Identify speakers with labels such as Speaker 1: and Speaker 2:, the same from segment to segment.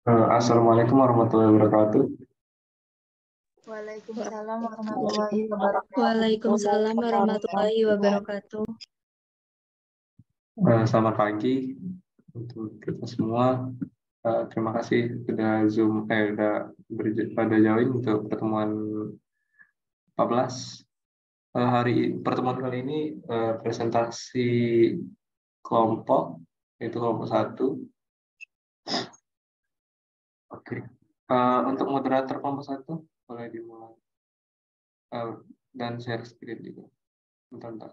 Speaker 1: Assalamualaikum warahmatullahi wabarakatuh.
Speaker 2: Waalaikumsalam warahmatullahi wabarakatuh.
Speaker 3: Waalaikumsalam warahmatullahi wabarakatuh.
Speaker 1: Selamat pagi untuk kita semua. Terima kasih sudah pada join untuk pertemuan 14. Pertemuan kali ini presentasi kelompok, yaitu kelompok 1. Oke. Untuk moderator kelompok 1 boleh dimulai. Dan share screen juga. Bentar.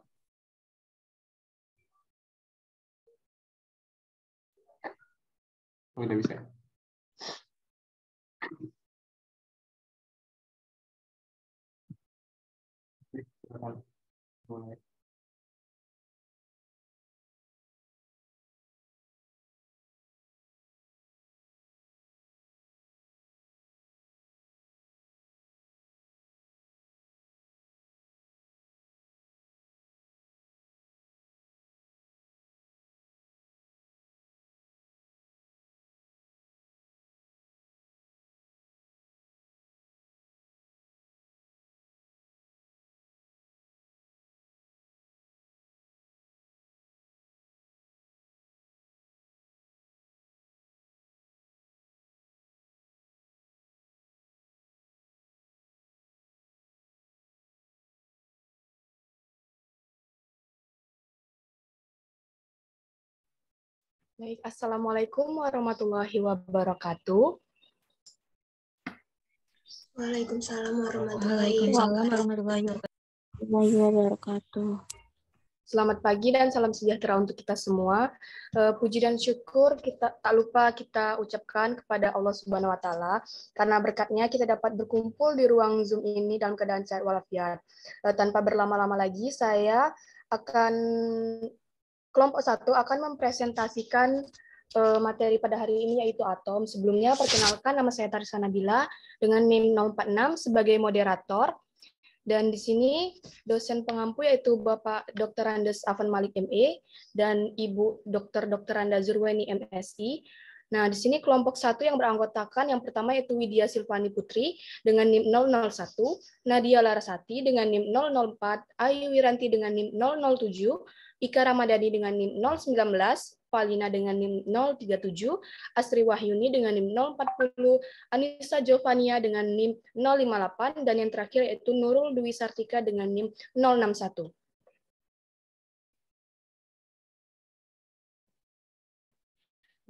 Speaker 1: Udah bisa. Mulai.
Speaker 4: Baik, Assalamualaikum warahmatullahi wabarakatuh.
Speaker 3: Waalaikumsalam warahmatullahi wabarakatuh.
Speaker 4: Selamat pagi dan salam sejahtera untuk kita semua. Puji dan syukur kita tak lupa kita ucapkan kepada Allah Subhanahu wa taala karena berkatnya kita dapat berkumpul di ruang Zoom ini dalam keadaan sehat walafiat. Tanpa berlama-lama lagi, saya akan kelompok 1 akan mempresentasikan materi pada hari ini yaitu atom. Sebelumnya perkenalkan, nama saya Tarisa Nabila dengan NIM 046 sebagai moderator. Dan di sini dosen pengampu yaitu Bapak Dr. Andes Afan Malik ME dan Ibu Dr. Anda Zurweni MSI. Nah, di sini kelompok 1 yang beranggotakan yang pertama yaitu Widya Silvani Putri dengan NIM 001, Nadia Larasati dengan NIM 004, Ayu Wiranti dengan NIM 007, Ika Ramadhani dengan NIM 019, Palina dengan NIM 037, Astri Wahyuni dengan NIM 040, Anissa Jovania dengan NIM 058, dan yang terakhir yaitu Nurul Dwi Sartika dengan NIM 061.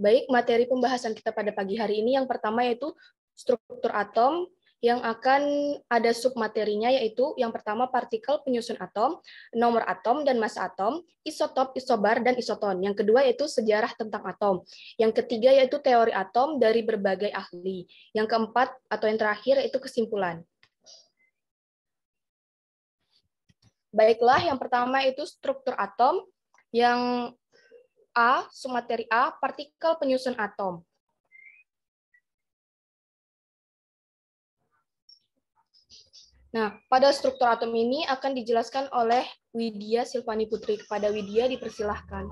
Speaker 4: Baik, materi pembahasan kita pada pagi hari ini yang pertama yaitu struktur atom, yang akan ada submaterinya yaitu yang pertama partikel penyusun atom, nomor atom dan massa atom, isotop, isobar, dan isoton. Yang kedua yaitu sejarah tentang atom. Yang ketiga yaitu teori atom dari berbagai ahli. Yang keempat atau yang terakhir yaitu kesimpulan. Baiklah, yang pertama itu struktur atom, yang A, submateri A, partikel penyusun atom. Nah, pada struktur atom ini akan dijelaskan oleh Widya Silvani Putri. Kepada Widya dipersilahkan.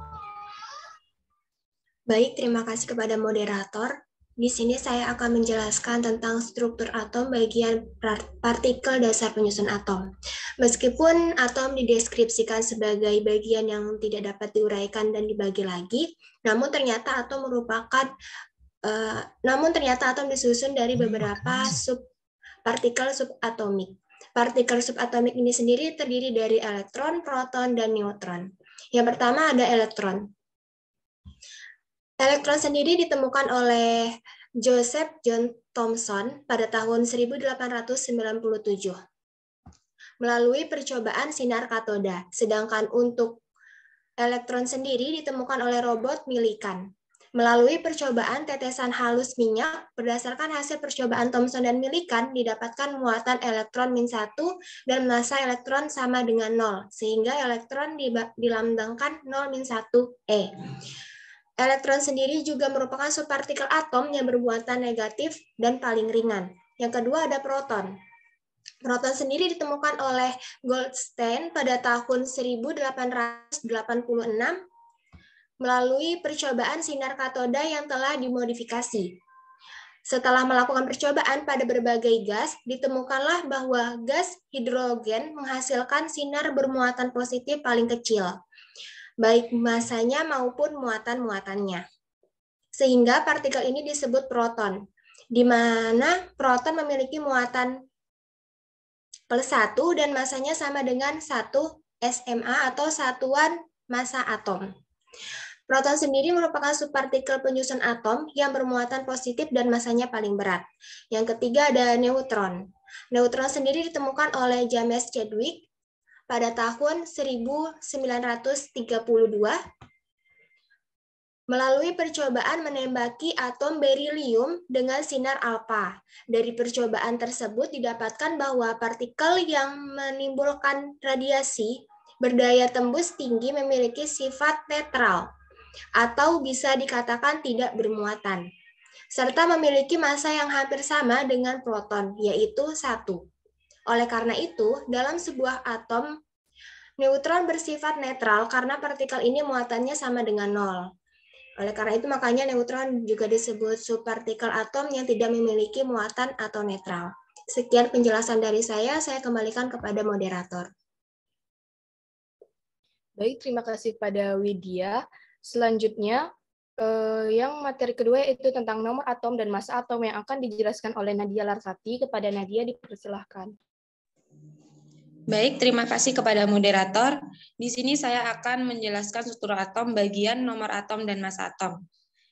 Speaker 3: Baik, terima kasih kepada moderator. Di sini saya akan menjelaskan tentang struktur atom bagian partikel dasar penyusun atom. Meskipun atom dideskripsikan sebagai bagian yang tidak dapat diuraikan dan dibagi lagi, namun ternyata atom disusun dari beberapa partikel subatomik. Partikel subatomik ini sendiri terdiri dari elektron, proton, dan neutron. Yang pertama ada elektron. Elektron sendiri ditemukan oleh Joseph John Thomson pada tahun 1897 melalui percobaan sinar katoda. Sedangkan untuk elektron sendiri ditemukan oleh Robert Millikan melalui percobaan tetesan halus minyak. Berdasarkan hasil percobaan Thomson dan Millikan, didapatkan muatan elektron -1 dan massa elektron sama dengan 0, sehingga elektron dilambangkan 0-1e. Elektron sendiri juga merupakan subpartikel atom yang bermuatan negatif dan paling ringan. Yang kedua ada proton. Proton sendiri ditemukan oleh Goldstein pada tahun 1886 melalui percobaan sinar katoda yang telah dimodifikasi. Setelah melakukan percobaan pada berbagai gas, ditemukanlah bahwa gas hidrogen menghasilkan sinar bermuatan positif paling kecil, baik masanya maupun muatan-muatannya. Sehingga partikel ini disebut proton, di mana proton memiliki muatan +1 dan masanya sama dengan 1 SMA atau satuan massa atom. Proton sendiri merupakan subpartikel penyusun atom yang bermuatan positif dan masanya paling berat. Yang ketiga ada neutron. Neutron sendiri ditemukan oleh James Chadwick pada tahun 1932 melalui percobaan menembaki atom berilium dengan sinar alfa. Dari percobaan tersebut didapatkan bahwa partikel yang menimbulkan radiasi berdaya tembus tinggi memiliki sifat netral, atau bisa dikatakan tidak bermuatan, serta memiliki massa yang hampir sama dengan proton, yaitu 1. Oleh karena itu, dalam sebuah atom, neutron bersifat netral karena partikel ini muatannya sama dengan 0. Oleh karena itu, makanya neutron juga disebut subpartikel atom yang tidak memiliki muatan atau netral. Sekian penjelasan dari saya kembalikan kepada moderator.
Speaker 4: Baik, terima kasih pada Widya. Selanjutnya, yang materi kedua yaitu tentang nomor atom dan massa atom yang akan dijelaskan oleh Nadia Larsati. Kepada Nadia dipersilahkan.
Speaker 5: Baik, terima kasih kepada moderator. Di sini saya akan menjelaskan struktur atom bagian nomor atom dan massa atom.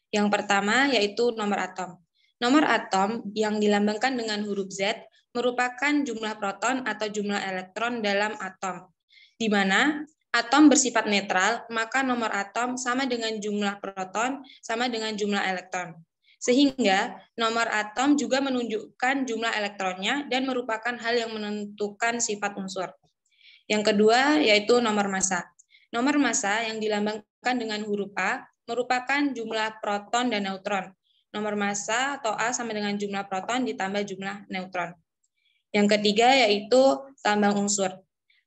Speaker 5: Yang pertama yaitu nomor atom. Nomor atom yang dilambangkan dengan huruf Z merupakan jumlah proton atau jumlah elektron dalam atom, di mana atom bersifat netral, maka nomor atom sama dengan jumlah proton, sama dengan jumlah elektron. Sehingga nomor atom juga menunjukkan jumlah elektronnya dan merupakan hal yang menentukan sifat unsur. Yang kedua yaitu nomor massa. Nomor massa yang dilambangkan dengan huruf A merupakan jumlah proton dan neutron. Nomor massa atau A sama dengan jumlah proton ditambah jumlah neutron. Yang ketiga yaitu lambang unsur.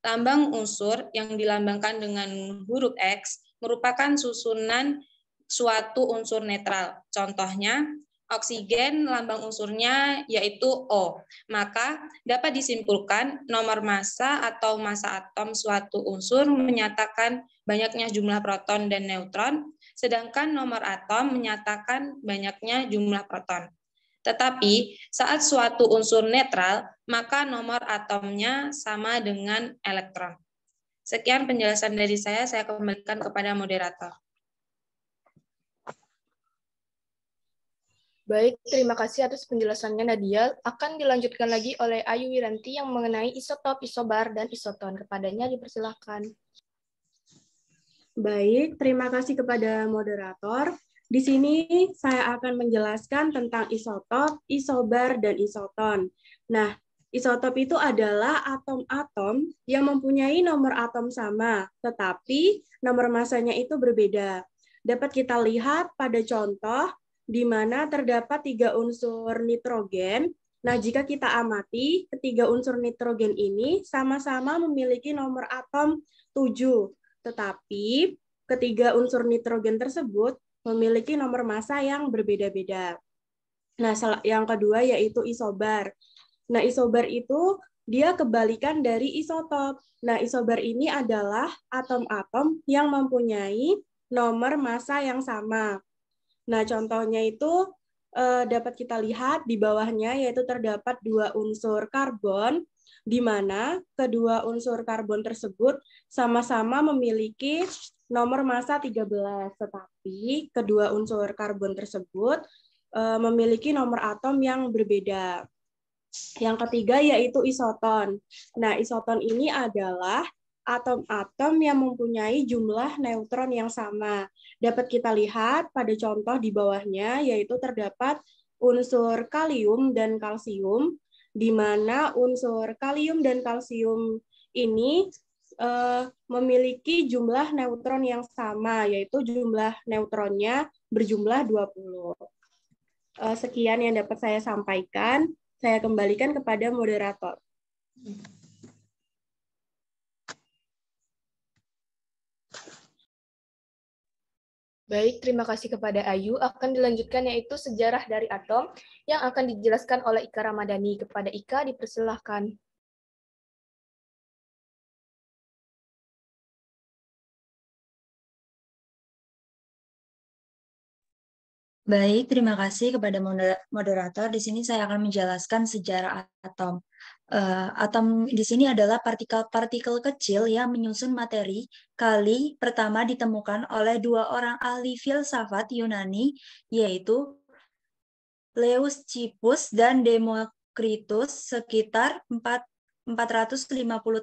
Speaker 5: Lambang unsur yang dilambangkan dengan huruf X merupakan susunan suatu unsur netral. Contohnya, oksigen lambang unsurnya yaitu O. Maka dapat disimpulkan nomor massa atau massa atom suatu unsur menyatakan banyaknya jumlah proton dan neutron, sedangkan nomor atom menyatakan banyaknya jumlah proton. Tetapi saat suatu unsur netral, maka nomor atomnya sama dengan elektron. Sekian penjelasan dari saya kembalikan kepada moderator.
Speaker 4: Baik, terima kasih atas penjelasannya Nadia. Akan dilanjutkan lagi oleh Ayu Wiranti yang mengenai isotop, isobar, dan isoton. Kepadanya dipersilahkan.
Speaker 6: Baik, terima kasih kepada moderator. Di sini saya akan menjelaskan tentang isotop, isobar, dan isoton. Nah, isotop itu adalah atom-atom yang mempunyai nomor atom sama, tetapi nomor massanya itu berbeda. Dapat kita lihat pada contoh di mana terdapat 3 unsur nitrogen. Nah, jika kita amati, ketiga unsur nitrogen ini sama-sama memiliki nomor atom 7, tetapi ketiga unsur nitrogen tersebut memiliki nomor massa yang berbeda-beda. Nah, yang kedua yaitu isobar. Nah, isobar itu dia kebalikan dari isotop. Nah, isobar ini adalah atom-atom yang mempunyai nomor massa yang sama. Nah, contohnya itu dapat kita lihat di bawahnya, yaitu terdapat 2 unsur karbon, di mana kedua unsur karbon tersebut sama-sama memiliki nomor massa 13, tetapi kedua unsur karbon tersebut memiliki nomor atom yang berbeda. Yang ketiga yaitu isoton. Nah, isoton ini adalah atom-atom yang mempunyai jumlah neutron yang sama. Dapat kita lihat pada contoh di bawahnya, yaitu terdapat unsur kalium dan kalsium, di mana unsur kalium dan kalsium ini memiliki jumlah neutron yang sama, yaitu jumlah neutronnya berjumlah 20. Sekian yang dapat saya sampaikan. Saya kembalikan kepada moderator.
Speaker 4: Baik, terima kasih kepada Ayu. Akan dilanjutkan yaitu sejarah dari atom yang akan dijelaskan oleh Ika Ramadhani. Kepada Ika dipersilahkan.
Speaker 2: Baik, terima kasih kepada moderator. Di sini saya akan menjelaskan sejarah atom. Atom di sini adalah partikel-partikel kecil yang menyusun materi. Kali pertama ditemukan oleh dua orang ahli filsafat Yunani, yaitu Leucippus dan Demokritus sekitar 450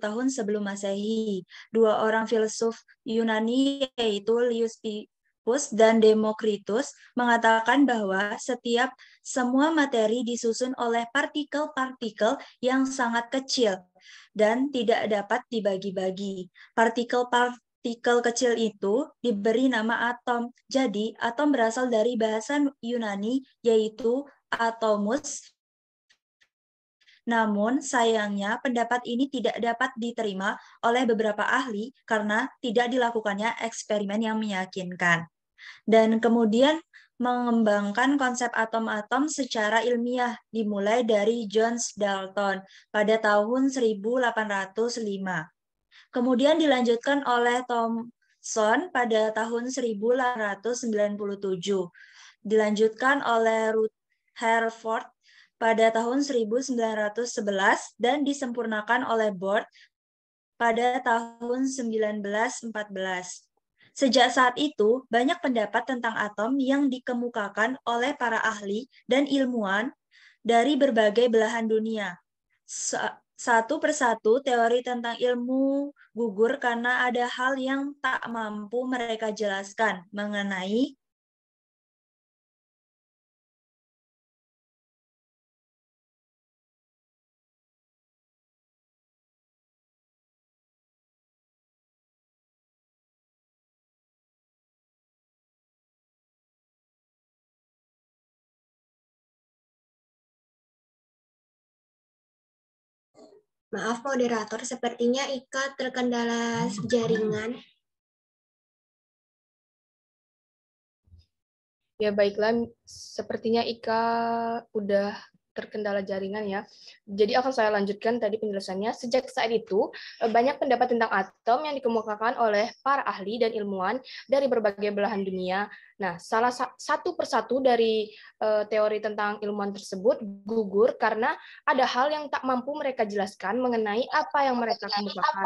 Speaker 2: tahun sebelum Masehi. Dua orang filsuf Yunani yaitu Leucippus dan Demokritus mengatakan bahwa semua materi disusun oleh partikel-partikel yang sangat kecil dan tidak dapat dibagi-bagi. Partikel kecil itu diberi nama atom. Jadi, atom berasal dari bahasa Yunani yaitu atomus. Namun, sayangnya pendapat ini tidak dapat diterima oleh beberapa ahli karena tidak dilakukannya eksperimen yang meyakinkan. Dan kemudian mengembangkan konsep atom-atom secara ilmiah dimulai dari John Dalton pada tahun 1805. Kemudian dilanjutkan oleh Thomson pada tahun 1897. Dilanjutkan oleh Rutherford pada tahun 1911 dan disempurnakan oleh Bohr pada tahun 1914. Sejak saat itu, banyak pendapat tentang atom yang dikemukakan oleh para ahli dan ilmuwan dari berbagai belahan dunia. Satu persatu teori tentang ilmu gugur karena ada hal yang tak mampu mereka jelaskan mengenai
Speaker 3: Maaf moderator, sepertinya Ika terkendala jaringan.
Speaker 4: Ya baiklah, sepertinya Ika udah terkendala jaringan ya. Jadi akan saya lanjutkan tadi penjelasannya. Sejak saat itu, banyak pendapat tentang atom yang dikemukakan oleh para ahli dan ilmuwan dari berbagai belahan dunia. Nah, salah satu persatu dari teori tentang ilmuwan tersebut gugur karena ada hal yang tak mampu mereka jelaskan mengenai apa yang mereka kemukakan.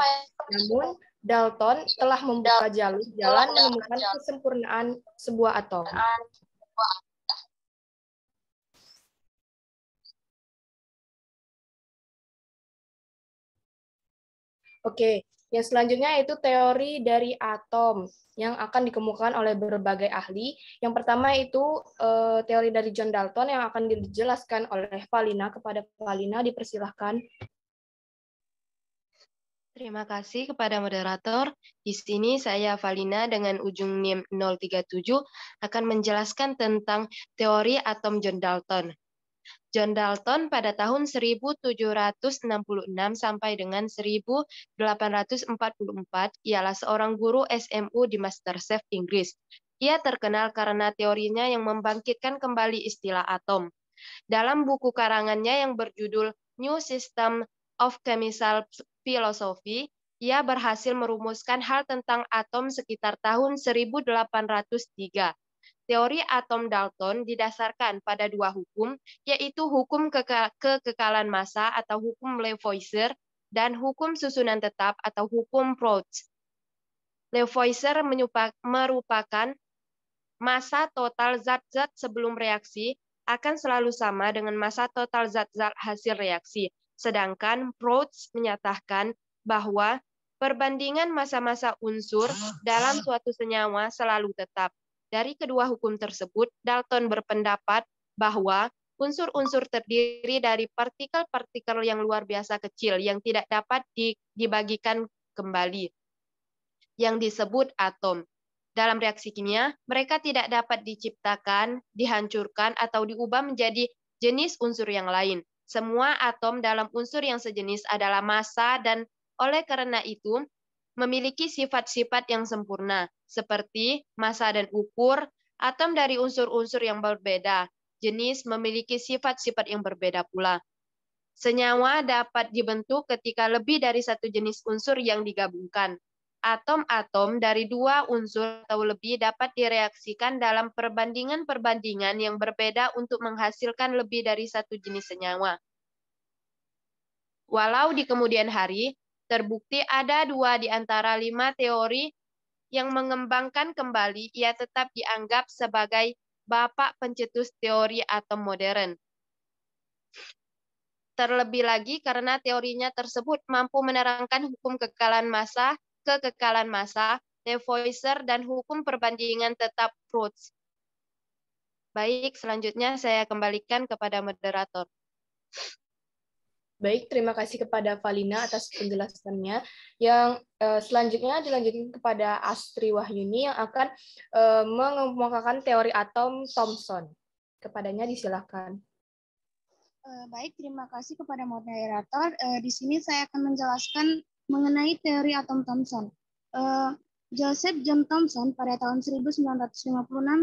Speaker 4: Namun, Dalton telah membuka jalan menemukan kesempurnaan sebuah atom. Oke, yang selanjutnya yaitu teori dari atom yang akan dikemukakan oleh berbagai ahli. Yang pertama itu teori dari John Dalton yang akan dijelaskan oleh Valina. Kepada Valina, dipersilahkan.
Speaker 7: Terima kasih kepada moderator. Di sini saya Valina dengan ujung NIM 037 akan menjelaskan tentang teori atom John Dalton. John Dalton pada tahun 1766 sampai dengan 1844 ialah seorang guru SMU di Masterchef Inggris. Ia terkenal karena teorinya yang membangkitkan kembali istilah atom. Dalam buku karangannya yang berjudul New System of Chemical Philosophy, ia berhasil merumuskan hal tentang atom sekitar tahun 1803. Teori atom Dalton didasarkan pada dua hukum, yaitu hukum kekekalan massa atau hukum Lavoisier dan hukum susunan tetap atau hukum Proust. Lavoisier merupakan massa total zat-zat sebelum reaksi akan selalu sama dengan massa total zat-zat hasil reaksi. Sedangkan Proust menyatakan bahwa perbandingan massa-massa unsur dalam suatu senyawa selalu tetap. Dari kedua hukum tersebut, Dalton berpendapat bahwa unsur-unsur terdiri dari partikel-partikel yang luar biasa kecil yang tidak dapat dibagikan kembali, yang disebut atom. Dalam reaksi kimia, mereka tidak dapat diciptakan, dihancurkan, atau diubah menjadi jenis unsur yang lain. Semua atom dalam unsur yang sejenis adalah massa dan oleh karena itu, memiliki sifat-sifat yang sempurna, seperti massa dan ukur, atom dari unsur-unsur yang berbeda, jenis memiliki sifat-sifat yang berbeda pula. Senyawa dapat dibentuk ketika lebih dari satu jenis unsur yang digabungkan. Atom-atom dari dua unsur atau lebih dapat direaksikan dalam perbandingan-perbandingan yang berbeda untuk menghasilkan lebih dari satu jenis senyawa. Walau di kemudian hari, terbukti ada 2 di antara 5 teori yang mengembangkan kembali, ia tetap dianggap sebagai bapak pencetus teori atom modern. Terlebih lagi karena teorinya tersebut mampu menerangkan hukum kekekalan massa, Lavoisier, dan hukum perbandingan tetap Proust. Baik, selanjutnya saya kembalikan kepada moderator.
Speaker 4: Baik, terima kasih kepada Valina atas penjelasannya. Yang selanjutnya dilanjutkan kepada Astri Wahyuni yang akan mengemukakan teori atom Thomson. Kepadanya disilakan.
Speaker 8: Baik, terima kasih kepada moderator. Di sini saya akan menjelaskan mengenai teori atom Thomson. Joseph John Thomson pada tahun 1956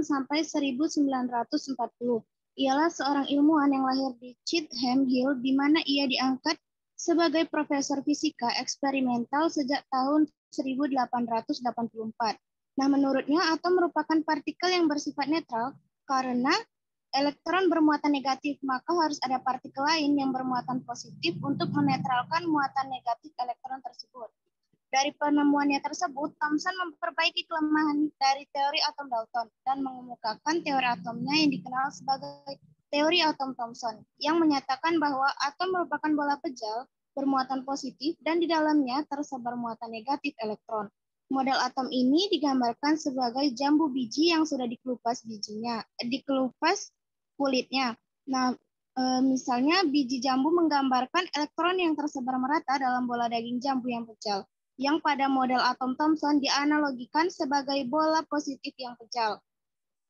Speaker 8: sampai 1940. Ialah seorang ilmuwan yang lahir di Chatham Hill, di mana ia diangkat sebagai profesor fisika eksperimental sejak tahun 1884. Nah, menurutnya atom merupakan partikel yang bersifat netral karena elektron bermuatan negatif, maka harus ada partikel lain yang bermuatan positif untuk menetralkan muatan negatif elektron tersebut. Dari penemuannya tersebut, Thomson memperbaiki kelemahan dari teori atom Dalton dan mengemukakan teori atomnya yang dikenal sebagai teori atom Thomson, yang menyatakan bahwa atom merupakan bola pejal bermuatan positif dan di dalamnya tersebar muatan negatif elektron. Model atom ini digambarkan sebagai jambu biji yang sudah dikelupas kulitnya. Nah, misalnya biji jambu menggambarkan elektron yang tersebar merata dalam bola daging jambu yang pejal, yang pada model atom Thomson dianalogikan sebagai bola positif yang pejal.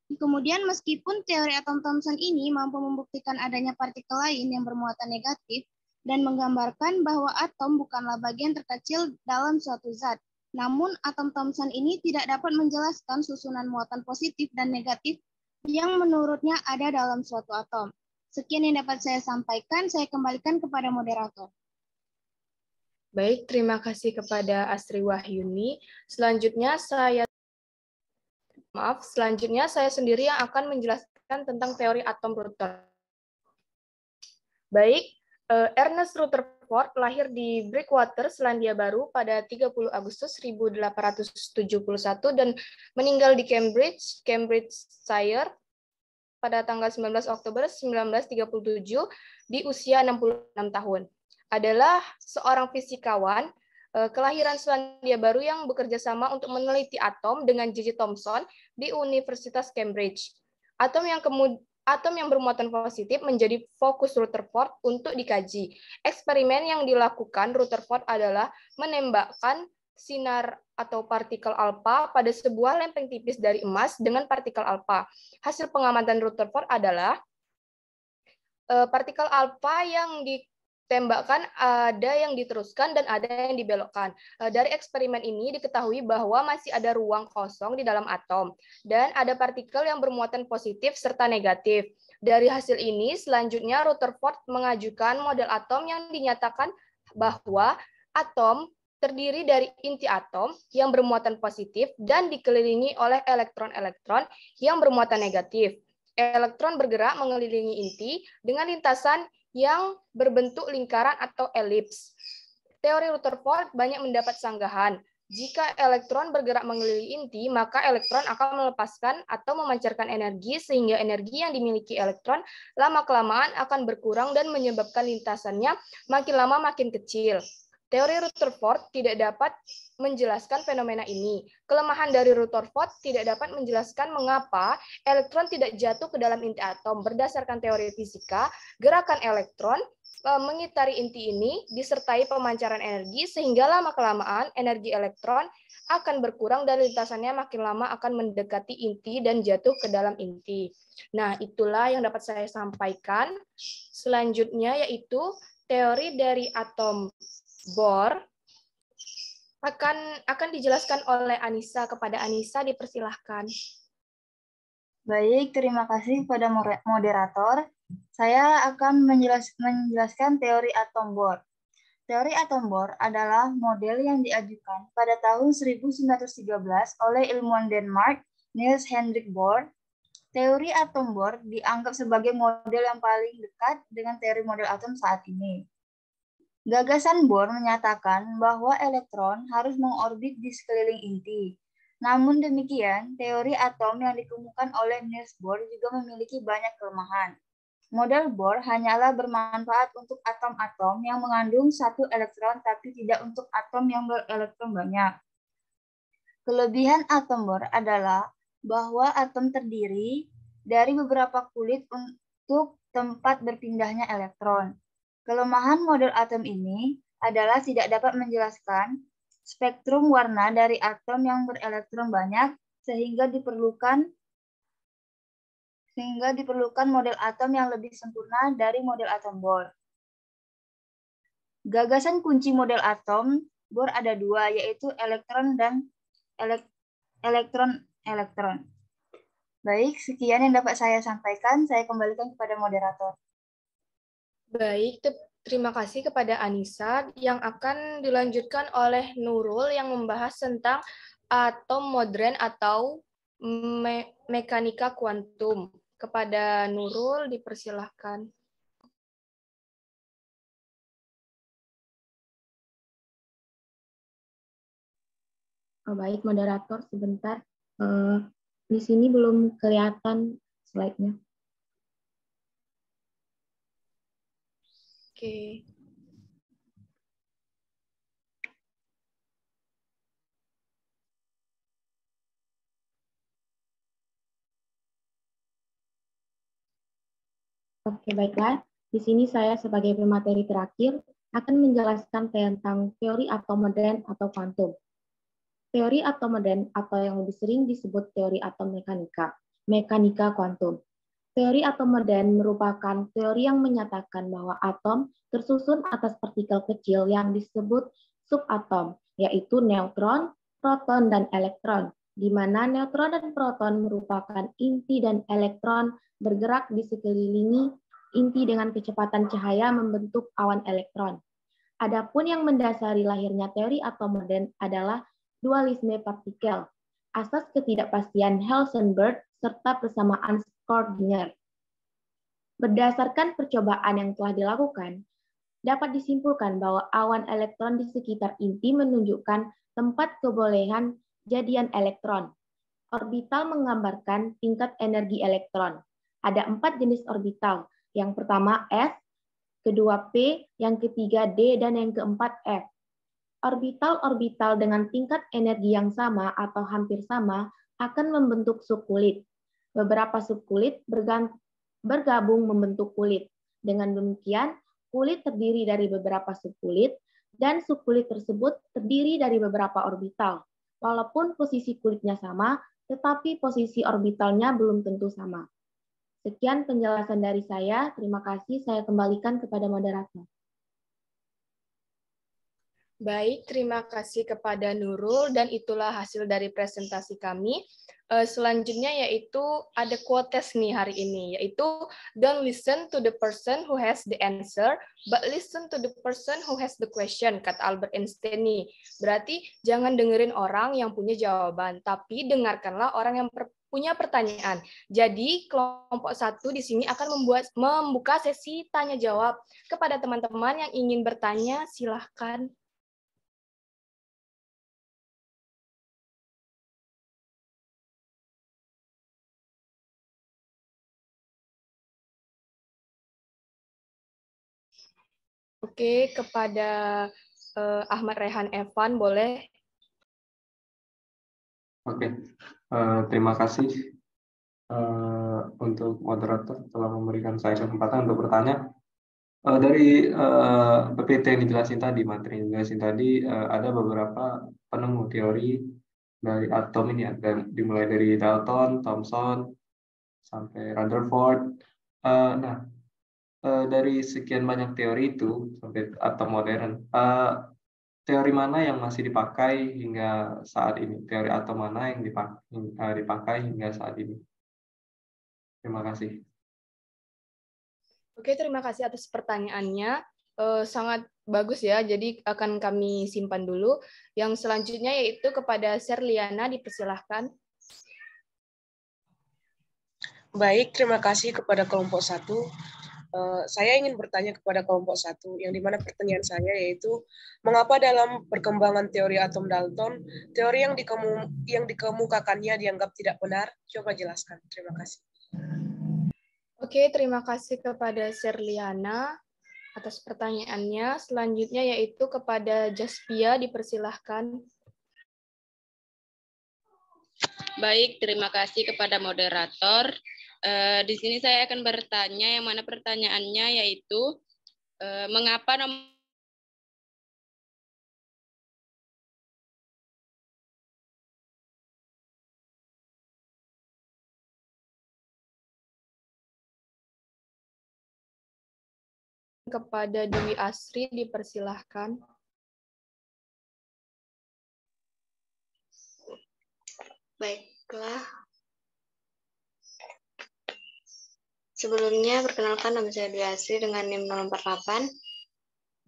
Speaker 8: Kemudian meskipun teori atom Thomson ini mampu membuktikan adanya partikel lain yang bermuatan negatif dan menggambarkan bahwa atom bukanlah bagian terkecil dalam suatu zat, namun atom Thomson ini tidak dapat menjelaskan susunan muatan positif dan negatif yang menurutnya ada dalam suatu atom. Sekian yang dapat saya sampaikan, saya kembalikan kepada moderator.
Speaker 4: Baik, terima kasih kepada Astri Wahyuni. Selanjutnya saya sendiri yang akan menjelaskan tentang teori atom Rutherford. Baik, Ernest Rutherford lahir di Breakwater, Selandia Baru pada 30 Agustus 1871 dan meninggal di Cambridgeshire pada tanggal 19 Oktober 1937 di usia 66 tahun. Adalah seorang fisikawan kelahiran Selandia Baru yang bekerja sama untuk meneliti atom dengan J.J. Thomson di Universitas Cambridge. Atom yang bermuatan positif menjadi fokus Rutherford untuk dikaji. Eksperimen yang dilakukan Rutherford adalah menembakkan sinar atau partikel alfa pada sebuah lempeng tipis dari emas dengan partikel alfa. Hasil pengamatan Rutherford adalah partikel alfa yang ditembakkan ada yang diteruskan dan ada yang dibelokkan. Dari eksperimen ini diketahui bahwa masih ada ruang kosong di dalam atom dan ada partikel yang bermuatan positif serta negatif. Dari hasil ini selanjutnya Rutherford mengajukan model atom yang dinyatakan bahwa atom terdiri dari inti atom yang bermuatan positif dan dikelilingi oleh elektron-elektron yang bermuatan negatif. Elektron bergerak mengelilingi inti dengan lintasan yang berbentuk lingkaran atau elips. Teori Rutherford banyak mendapat sanggahan. Jika elektron bergerak mengelilingi inti, maka elektron akan melepaskan atau memancarkan energi sehingga energi yang dimiliki elektron lama-kelamaan akan berkurang dan menyebabkan lintasannya makin lama makin kecil. Teori Rutherford tidak dapat menjelaskan fenomena ini. Kelemahan dari Rutherford tidak dapat menjelaskan mengapa elektron tidak jatuh ke dalam inti atom. Berdasarkan teori fisika, gerakan elektron mengitari inti ini disertai pemancaran energi sehingga lama-kelamaan energi elektron akan berkurang dan lintasannya makin lama akan mendekati inti dan jatuh ke dalam inti. Nah, itulah yang dapat saya sampaikan. Selanjutnya yaitu teori dari atom Bohr. akan dijelaskan oleh Anissa. Kepada Anissa dipersilahkan.
Speaker 2: Baik, terima kasih kepada moderator. Saya akan menjelaskan teori atom Bohr. Teori atom Bohr adalah model yang diajukan pada tahun 1913 oleh ilmuwan Denmark Niels Henrik Bohr. Teori atom Bohr dianggap sebagai model yang paling dekat dengan teori model atom saat ini. Gagasan Bohr menyatakan bahwa elektron harus mengorbit di sekeliling inti. Namun demikian, teori atom yang dikemukakan oleh Niels Bohr juga memiliki banyak kelemahan. Model Bohr hanyalah bermanfaat untuk atom-atom yang mengandung satu elektron tapi tidak untuk atom yang berelektron banyak. Kelebihan atom Bohr adalah bahwa atom terdiri dari beberapa kulit untuk tempat berpindahnya elektron. Kelemahan model atom ini adalah tidak dapat menjelaskan spektrum warna dari atom yang berelektron banyak sehingga diperlukan model atom yang lebih sempurna dari model atom Bohr. Gagasan kunci model atom Bohr ada dua, yaitu elektron dan elektron. Baik, sekian yang dapat saya sampaikan. Saya kembalikan kepada moderator.
Speaker 4: Baik, terima kasih kepada Anissa. Yang akan dilanjutkan oleh Nurul yang membahas tentang atom modern atau mekanika kuantum. Kepada Nurul dipersilahkan.
Speaker 9: Oh, baik, moderator, sebentar. Di sini belum kelihatan slide-nya.
Speaker 4: Oke.
Speaker 9: Oke, baiklah. Di sini saya sebagai pemateri terakhir akan menjelaskan tentang teori atom modern atau kuantum. Teori atom modern atau yang lebih sering disebut teori atom mekanika kuantum. Teori atom modern merupakan teori yang menyatakan bahwa atom tersusun atas partikel kecil yang disebut subatom, yaitu neutron, proton, dan elektron, di mana neutron dan proton merupakan inti dan elektron bergerak di sekelilingi inti dengan kecepatan cahaya membentuk awan elektron. Adapun yang mendasari lahirnya teori atom modern adalah dualisme partikel, asas ketidakpastian Heisenberg, serta persamaan Schrödinger. Berdasarkan percobaan yang telah dilakukan, dapat disimpulkan bahwa awan elektron di sekitar inti menunjukkan tempat kebolehan jadian elektron. Orbital menggambarkan tingkat energi elektron. Ada 4 jenis orbital. Yang pertama S, kedua P, yang ketiga D, dan yang keempat F. Orbital-orbital dengan tingkat energi yang sama atau hampir sama akan membentuk subkulit. Beberapa subkulit bergabung membentuk kulit. Dengan demikian, kulit terdiri dari beberapa subkulit, dan subkulit tersebut terdiri dari beberapa orbital. Walaupun posisi kulitnya sama, tetapi posisi orbitalnya belum tentu sama. Sekian penjelasan dari saya. Terima kasih. Saya kembalikan kepada moderator.
Speaker 4: Baik, terima kasih kepada Nurul, dan itulah hasil dari presentasi kami. Selanjutnya yaitu ada quotes nih hari ini, yaitu don't listen to the person who has the answer, but listen to the person who has the question, kata Albert Einstein nih. Berarti jangan dengerin orang yang punya jawaban, tapi dengarkanlah orang yang punya pertanyaan. Jadi kelompok 1 di sini akan membuka sesi tanya jawab. Kepada teman-teman yang ingin bertanya, silahkan. Oke, kepada Ahmad Rehan Evan, boleh?
Speaker 1: Oke, terima kasih untuk moderator telah memberikan saya kesempatan untuk bertanya. Dari PPT yang dijelasin tadi, materi yang dijelasin tadi, ada beberapa penemu teori dari atom ini, dimulai dari Dalton, Thomson, sampai Rutherford. Dari sekian banyak teori itu sampai atom modern, teori mana yang masih dipakai hingga saat ini? Teori atom mana yang dipakai hingga saat ini? Terima kasih.
Speaker 4: Oke, terima kasih atas pertanyaannya. Sangat bagus ya, jadi akan kami simpan dulu. Yang selanjutnya yaitu kepada Serliana, dipersilahkan.
Speaker 10: Baik, terima kasih kepada kelompok 1. Saya ingin bertanya kepada kelompok 1, yang dimana pertanyaan saya yaitu, mengapa dalam perkembangan teori atom Dalton, teori yang dikemukakannya dianggap tidak benar? Coba jelaskan. Terima kasih.
Speaker 4: Oke, terima kasih kepada Serliana atas pertanyaannya. Selanjutnya yaitu kepada Jaspia, dipersilahkan.
Speaker 5: Baik, terima kasih kepada moderator. Di sini saya akan bertanya, yang mana pertanyaannya yaitu, mengapa nomor
Speaker 4: kepada Dwi Asri, dipersilahkan.
Speaker 3: Baiklah. Sebelumnya, perkenalkan nama saya Dwi Asri dengan NIM 048.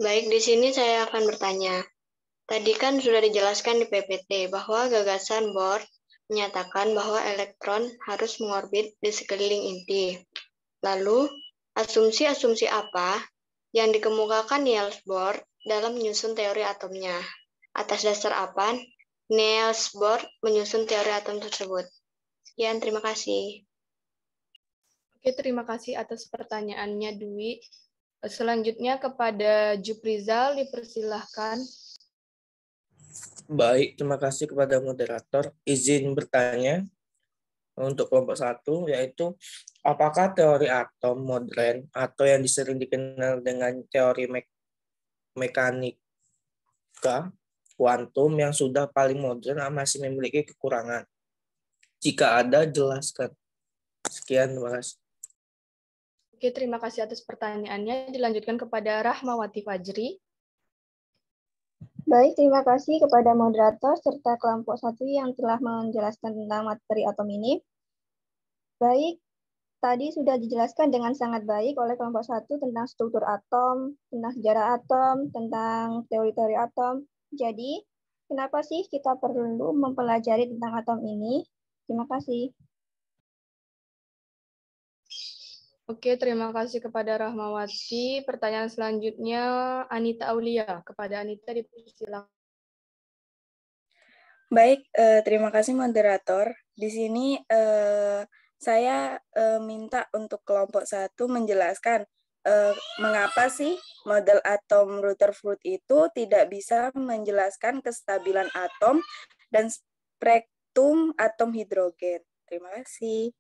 Speaker 3: Baik, di sini saya akan bertanya. Tadi kan sudah dijelaskan di PPT bahwa gagasan Bohr menyatakan bahwa elektron harus mengorbit di sekeliling inti. Lalu, asumsi-asumsi apa yang dikemukakan Niels Bohr dalam menyusun teori atomnya? Atas dasar apa Niels Bohr menyusun teori atom tersebut? Sekian, terima kasih.
Speaker 4: Oke, terima kasih atas pertanyaannya, Dwi. Selanjutnya kepada Juprizal, dipersilahkan.
Speaker 11: Baik, terima kasih kepada moderator. Izin bertanya untuk kelompok 1, yaitu apakah teori atom modern atau yang sering dikenal dengan teori mekanika kuantum yang sudah paling modern masih memiliki kekurangan? Jika ada, jelaskan. Sekian, terima kasih.
Speaker 4: Oke, terima kasih atas pertanyaannya. Dilanjutkan kepada Rahmawati Fajri.
Speaker 12: Baik, terima kasih kepada moderator serta kelompok 1 yang telah menjelaskan tentang materi atom ini. Baik, tadi sudah dijelaskan dengan sangat baik oleh kelompok 1 tentang struktur atom, tentang sejarah atom, tentang teori-teori atom. Jadi, kenapa sih kita perlu mempelajari tentang atom ini? Terima kasih.
Speaker 4: Oke, terima kasih kepada Rahmawati. Pertanyaan selanjutnya, Anita Aulia. Kepada Anita, dipersilakan.
Speaker 13: Baik, terima kasih moderator. Di sini saya minta untuk kelompok 1 menjelaskan mengapa sih model atom Rutherford itu tidak bisa menjelaskan kestabilan atom dan spektrum atom hidrogen. Terima kasih.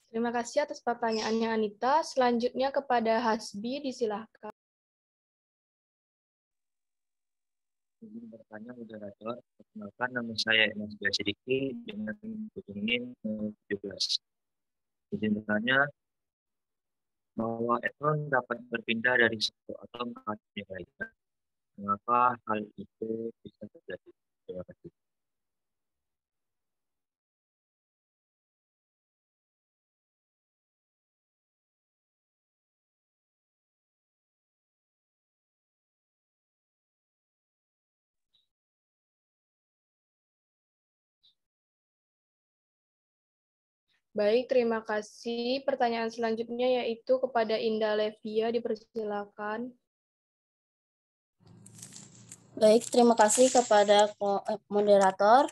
Speaker 4: Terima kasih atas pertanyaannya, Anita. Selanjutnya kepada Hasbi, disilahkan.
Speaker 14: Izin bertanya moderator, perkenalkan nama saya Emas Biasidiki dengan NIM 17. Izin bertanya bahwa elektron dapat berpindah dari satu atom ke atom yang lainnya. Mengapa hal itu bisa terjadi? Terima kasih.
Speaker 4: Baik, terima kasih. Pertanyaan selanjutnya yaitu kepada Indah Levia, dipersilakan.
Speaker 15: Baik, terima kasih kepada moderator.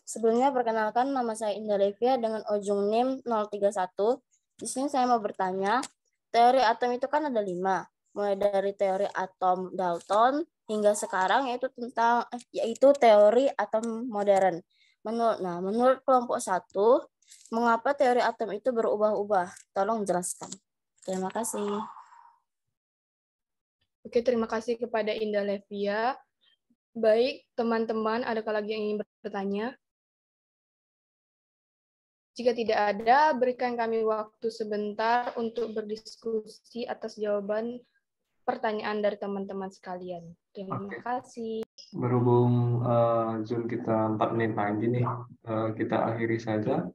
Speaker 15: Sebelumnya perkenalkan nama saya Indah Levia dengan ujung NIM 031. Di sini saya mau bertanya, teori atom itu kan ada 5, mulai dari teori atom Dalton hingga sekarang yaitu teori atom modern. Menurut kelompok 1, mengapa teori atom itu berubah-ubah? Tolong jelaskan. Terima kasih.
Speaker 4: Oke, terima kasih kepada Indah Levia. Baik, teman-teman, adakah lagi yang ingin bertanya? Jika tidak ada, berikan kami waktu sebentar untuk berdiskusi atas jawaban pertanyaan dari teman-teman sekalian. Terima kasih.
Speaker 1: Berhubung Zoom kita 4 menit lagi nih, kita akhiri saja.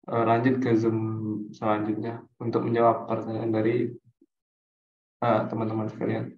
Speaker 1: Lanjut ke Zoom selanjutnya untuk menjawab pertanyaan dari teman-teman sekalian.